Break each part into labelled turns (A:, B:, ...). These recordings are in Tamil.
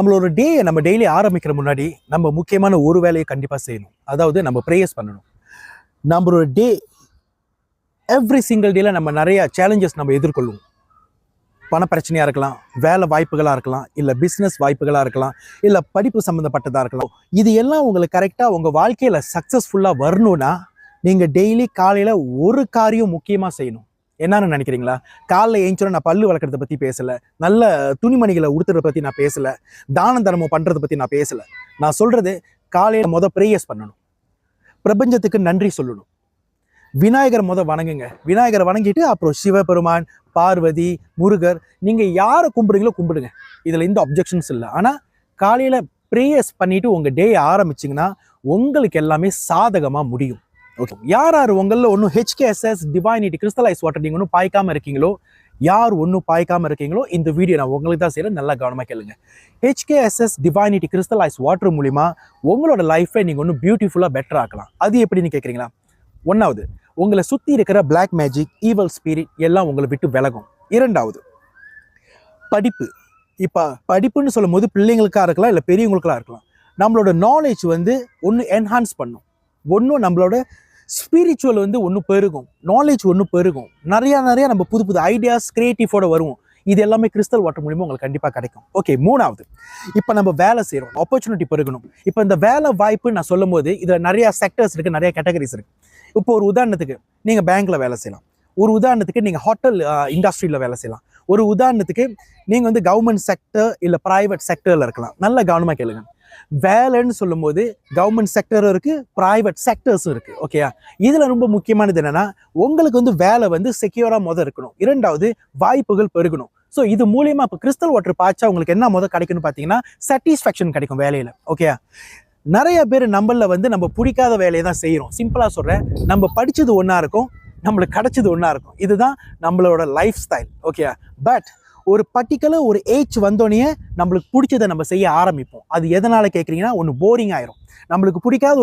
A: நம்மளோட நம்ம டெய்லி ஆரம்பிக்கிற முன்னாடி நம்ம முக்கியமான ஒரு வேலையை கண்டிப்பாக செய்யணும். அதாவது நம்ம ப்ரேயர்ஸ் பண்ணணும். நம்மளோட எவ்ரி சிங்கிள் டேல நம்ம நிறைய சேலஞ்சஸ் நம்ம எதிர்கொள்ளுவோம். பண பிரச்சனையாக இருக்கலாம், வேலை வாய்ப்புகளாக இருக்கலாம், இல்லை பிஸ்னஸ் வாய்ப்புகளாக இருக்கலாம், இல்லை படிப்பு சம்மந்தப்பட்டதாக இருக்கலாம். இது எல்லாம் உங்களுக்கு கரெக்டாக உங்கள் வாழ்க்கையில் சக்ஸஸ்ஃபுல்லாக வரணும்னா நீங்கள் டெய்லி காலையில் ஒரு காரியம் முக்கியமாக செய்யணும். என்னன்னு நினைக்கிறீங்களா? காலைல ஏஞ்சோன்னா நான் பல்லு வளர்க்குறத பற்றி பேசலை, நல்ல துணிமணிகளை உடுத்துறத பற்றி நான் பேசலை, தான தர்மம் பண்ணுறதை பற்றி நான் பேசலை. நான் சொல்கிறது காலையில் ப்ரேயர்ஸ் பண்ணணும், பிரபஞ்சத்துக்கு நன்றி சொல்லணும், விநாயகர் வணங்குங்க. விநாயகரை வணங்கிட்டு அப்புறம் சிவபெருமான், பார்வதி, முருகர், நீங்கள் யாரை கும்பிடுங்களோ கும்பிடுங்க. இதில் எந்த அப்ஜெக்ஷன்ஸ் இல்லை. ஆனால் காலையில் ப்ரேயர்ஸ் பண்ணிவிட்டு உங்கள் டே ஆரம்பிச்சிங்கன்னா உங்களுக்கு எல்லாமே சாதகமாக முடியும். ஓகே, யார் உங்களில் ஒன்றும் HKSS டிவைனிட்டி கிறிஸ்டலைஸ் வாட்டர் நீங்கள் ஒன்றும் பாய்க்காமல் இருக்கீங்களோ, யார் ஒன்றும் பாய்க்காமல் இருக்கீங்களோ, இந்த வீடியோ நான் உங்களுக்கு தான் செய்கிறேன். நல்லா கவனமாக கேளுங்க. HKSS டிவைனிட்டி கிறிஸ்டலைஸ் வாட்டர் மூலிமா உங்களோட லைஃப்பை நீங்கள் ஒன்றும் பியூட்டிஃபுல்லாக பெட்டர் ஆக்கலாம். அது எப்படின்னு கேட்குறீங்களா? ஒன்றாவது, உங்களை சுற்றி இருக்கிற பிளாக் மேஜிக், ஈவல் ஸ்பிரிட் எல்லாம் உங்களை விட்டு விலகும். இரண்டாவது, படிப்பு. இப்போ படிப்புன்னு சொல்லும் போது பிள்ளைங்களுக்காக இருக்கலாம், இல்லை பெரியவங்களுக்காக இருக்கலாம். நம்மளோட நாலேஜ் ஒன்று என்ஹான்ஸ் பண்ணும், ஒன்றும் நம்மளோட ஸ்பிரிச்சுவல் ஒன்று பெருகும், நாலேஜ் ஒன்று பெருகும். நிறையா நம்ம புது புது ஐடியாஸ் கிரியேட்டிவோட வருவோம். இது எல்லாமே கிறிஸ்டல் வாட்டர் மூலிமா உங்களுக்கு கண்டிப்பாக கிடைக்கும். ஓகே, மூணாவது, இப்போ நம்ம வேலை செய்கிறோம், ஆப்பர்ச்சுனிட்டி பெருகணும். இப்போ இந்த வேலை வாய்ப்பு நான் சொல்லும் போது இதில் நிறையா செக்டர்ஸ் இருக்குது, நிறையா கேட்டகரிஸ் இருக்குது. இப்போ ஒரு உதாரணத்துக்கு நீங்கள் பேங்க்கில் வேலை செய்யலாம், ஒரு உதாரணத்துக்கு நீங்கள் ஹோட்டல் இண்டஸ்ட்ரியில் வேலை செய்யலாம், ஒரு உதாரணத்துக்கு நீங்கள் கவர்மெண்ட் செக்டர் இல்லை ப்ரைவேட் செக்டரில் இருக்கலாம். நல்ல கவனமாக கேளுங்க. வேலைன்னு சொல்லும் போது கவர்மெண்ட் செக்டரும் இருக்குது, ப்ரைவேட் செக்டர்ஸும் இருக்குது. ஓகேயா? இதில் ரொம்ப முக்கியமானது என்னென்னா உங்களுக்கு வேலை செக்யூராக இருக்கணும். இரண்டாவது, வாய்ப்புகள் பெருகணும். ஸோ இது மூலியமாக இப்போ கிறிஸ்டல் வாட்டர் பாய்ச்சா உங்களுக்கு என்ன கிடைக்கும்னு பார்த்தீங்கன்னா சாட்டிஸ்ஃபேக்ஷன் கிடைக்கும் வேலையில். ஓகேயா? நிறைய பேர் நம்மளில் நம்ம பிடிக்காத வேலையை தான் செய்கிறோம். சிம்பிளாக சொல்கிறேன், நம்ம படித்தது ஒன்றா இருக்கும், நம்மளுக்கு கிடைச்சது ஒன்றா இருக்கும். இதுதான் நம்மளோட லைஃப் ஸ்டைல். ஓகேயா? பட் ஒரு பர்டிகுலர் ஒரு ஏஜ் வந்தோடனே நம்மளுக்கு பிடிச்சதை நம்ம செய்ய ஆரம்பிப்போம். அது எதனால் கேட்குறீங்கன்னா, ஒன்று போரிங் ஆயிரும். நம்மளுக்கு பிடிக்காத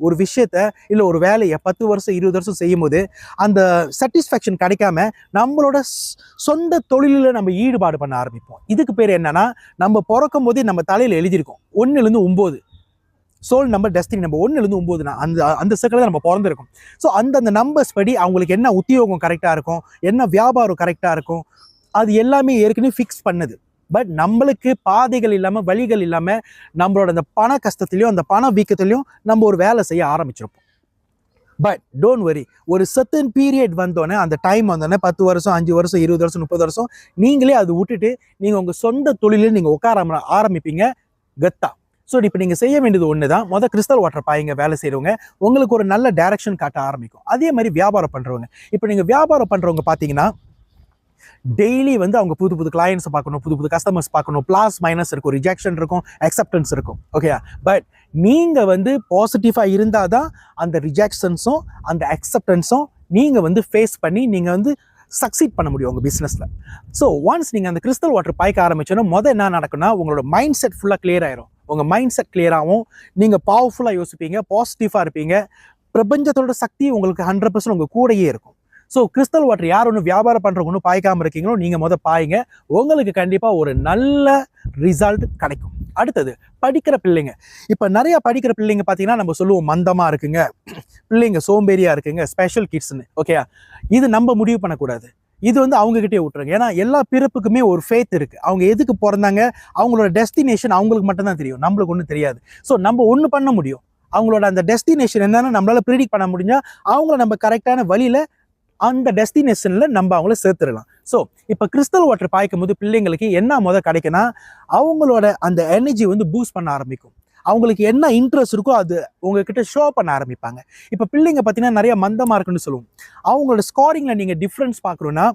A: ஒரு விஷயத்த இல்லை ஒரு வேலையை 10 வருஷம் 20 வருஷம் செய்யும் போது அந்த சாட்டிஸ்ஃபேக்ஷன் கிடைக்காம நம்மளோட சொந்த தொழிலில் நம்ம ஈடுபாடு பண்ண ஆரம்பிப்போம். இதுக்கு பேர் என்னன்னா, நம்ம பிறக்கும் போதே நம்ம தலையில் எழுதியிருக்கோம் 1லேருந்து 9 சோல் நம்பர், டெஸ்டினி நம்பர் 1லேருந்து 9 அந்த சர்க்கிளில் நம்ம பிறந்திருக்கோம். ஸோ அந்த நம்பர்ஸ் படி அவங்களுக்கு என்ன உத்தியோகம் கரெக்டாக இருக்கும், என்ன வியாபாரம் கரெக்டாக இருக்கும், அது எல்லாமே ஏற்கனவே ஃபிக்ஸ் பண்ணுது. பட் நம்மளுக்கு பாதைகள் இல்லாமல், வழிகள் இல்லாமல், நம்மளோட அந்த பண கஷ்டத்துலையும் அந்த பண வீக்கத்துலையும் நம்ம ஒரு வேலை செய்ய ஆரம்பிச்சிருப்போம். பட் டோன்ட் வரி, ஒரு சர்டன் பீரியட் வந்தோடனே, அந்த டைம் வந்தோடனே 10 வருஷம் 5 வருஷம் 20 வருஷம் 30 வருஷம் நீங்களே அது விட்டுட்டு நீங்கள் உங்கள் சொந்த தொழிலில் நீங்கள் உட்கார ஆரம்பிப்பீங்க கத்தா. ஸோ இப்போ நீங்கள் செய்ய வேண்டியது ஒன்று தான். கிறிஸ்டல் வாட்டர் பாய்ங்க. வேலை செய்கிறவங்க உங்களுக்கு ஒரு நல்ல டைரக்ஷன் காட்ட ஆரம்பிக்கும். அதே மாதிரி வியாபாரம் பண்ணுறவங்க, இப்போ நீங்கள் வியாபாரம் பண்ணுறவங்க பார்த்தீங்கன்னா டெய்லி அவங்க புது புது கிளையன்ஸை பார்க்கணும், புது புது கஸ்டமர்ஸ் பார்க்கணும். ப்ளஸ் மைனஸ் இருக்கும், ரிஜெக்ஷன் இருக்கும், அக்செப்டன்ஸ் இருக்கும். ஓகே, பட் நீங்கள் பாசிட்டிவாக இருந்தால் தான் அந்த ரிஜெக்ஷன்ஸும் அந்த அக்செப்டன்ஸும் நீங்கள் ஃபேஸ் பண்ணி நீங்கள் சக்சீட் பண்ண முடியும் உங்கள் பிஸ்னஸில். ஸோ ஒன்ஸ் நீங்கள் அந்த கிறிஸ்டல் வாட்டர் பாய்க்க ஆரம்பிச்சோன்னா என்ன நடக்கும்னா, உங்களோட மைண்ட் செட் ஃபுல்லாக கிளியர் ஆயிரும். உங்கள் மைண்ட் செட் கிளியராகவும் நீங்கள் பவர்ஃபுல்லாக யோசிப்பீங்க, பாசிட்டிவாக இருப்பீங்க. பிரபஞ்சத்தோட சக்தி உங்களுக்கு 100% உங்கள் கூடையே இருக்கும். ஸோ கிறிஸ்டல் வாட்டர் யார் ஒன்று வியாபாரம் பண்ணுறவங்க ஒன்றும் பாய்க்காமல் இருக்கீங்களோ, நீங்கள் பாய்ங்க. உங்களுக்கு கண்டிப்பாக ஒரு நல்ல ரிசல்ட் கிடைக்கும். அடுத்தது, படிக்கிற பிள்ளைங்க. இப்போ நிறையா படிக்கிற பிள்ளைங்க பார்த்தீங்கன்னா நம்ம சொல்லுவோம் மந்தமாக இருக்குங்க, பிள்ளைங்க சோம்பேறியாக இருக்குங்க, ஸ்பெஷல் கிட்ஸ்ன்னு. ஓகேயா? இது நம்ம முடிவு பண்ணக்கூடாது. இது அவங்ககிட்டே விட்டுருங்க. ஏன்னா எல்லா பிறப்புக்குமே ஒரு ஃபேத் இருக்குது. அவங்க எதுக்கு பிறந்தாங்க, அவங்களோட டெஸ்டினேஷன் அவங்களுக்கு மட்டும்தான் தெரியும், நம்மளுக்கு ஒன்றும் தெரியாது. ஸோ நம்ம ஒன்று பண்ண முடியும், அவங்களோட அந்த டெஸ்டினேஷன் என்னன்னு நம்மளால ப்ரிடிக்ட் பண்ண முடிஞ்சால் அவங்கள நம்ம கரெக்டான வழியில் அந்த டெஸ்டினேஷனில் நம்ம அவங்கள சேர்த்துடலாம். ஸோ இப்போ கிறிஸ்டல் வாட்டர் பாய்க்கும் போது பிள்ளைங்களுக்கு என்ன கிடைக்குன்னா, அவங்களோட அந்த எனர்ஜி பூஸ்ட் பண்ண ஆரம்பிக்கும். அவங்களுக்கு என்ன இன்ட்ரெஸ்ட் இருக்கோ அது உங்ககிட்ட ஷோ பண்ண ஆரம்பிப்பாங்க. இப்போ பிள்ளைங்க பார்த்தீங்கன்னா நிறைய மந்தமாக இருக்குன்னு சொல்லுவோம். அவங்களோட ஸ்கோரிங்கில் நீங்கள் டிஃப்ரென்ஸ் பார்க்குறோன்னா,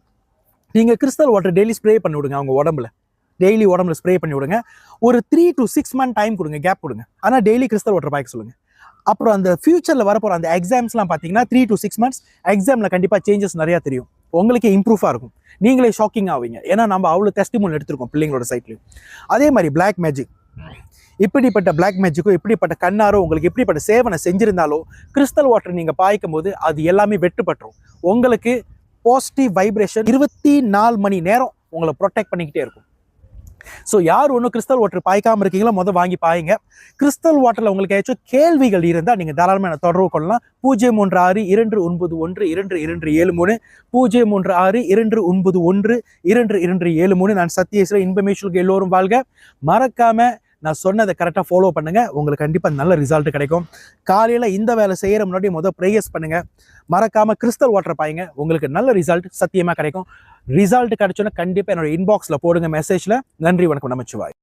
A: நீங்கள் கிறிஸ்டல் வாட்டர் டெய்லி ஸ்ப்ரே பண்ணி விடுங்க. அவங்க உடம்புல ஸ்ப்ரே பண்ணி விடுங்க. ஒரு 3 to 6 month டைம் கொடுங்க, கேப் கொடுங்க. ஆனால் டெய்லி கிறிஸ்டல் வாட்டர் பாய்க்க சொல்லுங்கள். அப்புறம் அந்த ஃபியூச்சரில் வரப்போகிற அந்த எக்ஸாம்ஸ்லாம் பார்த்தீங்கன்னா 3 to 6 months எக்ஸாமில் கண்டிப்பாக சேஞ்சஸ் நிறையா தெரியும். உங்களுக்கே இம்ப்ரூவாக இருக்கும், நீங்களே ஷாக்கிங் ஆவீங்க. ஏன்னா நம்ம அவ்வளோ டெஸ்டிமோனியல் எடுத்திருக்கோம் பிள்ளைங்களோட சைட்லையும். அதே மாதிரி பிளாக் மேஜிக், இப்படிப்பட்ட பிளாக் மேஜிக்கோ இப்படிப்பட்ட கண்ணாரோ உங்களுக்கு எப்படிப்பட்ட சேவனை செஞ்சிருந்தாலோ கிறிஸ்டல் வாட்டர் நீங்கள் பாய்க்கும் போது அது எல்லாமே வெட்டுப்பட்டுரும். உங்களுக்கு பாசிட்டிவ் வைப்ரேஷன் 24 மணி நேரம் உங்களை ப்ரொடெக்ட் பண்ணிக்கிட்டே இருக்கும். ஸோ யார் ஒன்றும் கிறிஸ்டல் வாட்டர் பாய்க்காமல் இருக்கீங்களோ முதல் வாங்கி பாயுங்க. கிறிஸ்டல் வாட்டரில் உங்களுக்கு ஏதாச்சும் கேள்விகள் இருந்தால் நீங்கள் தாராளமாக என்ன தொடர்பு கொள்ளலாம். 036-291-2273 036-291-2273. நான் சத்யேஸ்வர இன்ஃபர்மேஷனுக்கு எல்லோரும் வாழ்க. மறக்காம நான் சொன்னதை கரெக்டாக ஃபாலோ பண்ணுங்க, உங்களுக்கு கண்டிப்பாக நல்ல ரிசல்ட் கிடைக்கும். காலையில் இந்த வேலை செய்கிற முன்னாடி முதல் ப்ரேயர்ஸ் பண்ணுங்க. மறக்காம கிறிஸ்டல் வாட்டர் பாயுங்க, உங்களுக்கு நல்ல ரிசல்ட் சத்தியமாக கிடைக்கும். ரிசல்ட் கிடைச்சோன்னா கண்டிப்பாக என்னோட இன்பாக்ஸில் போடுங்க மெசேஜில். நன்றி, வணக்கம், நமச்சிவாய்.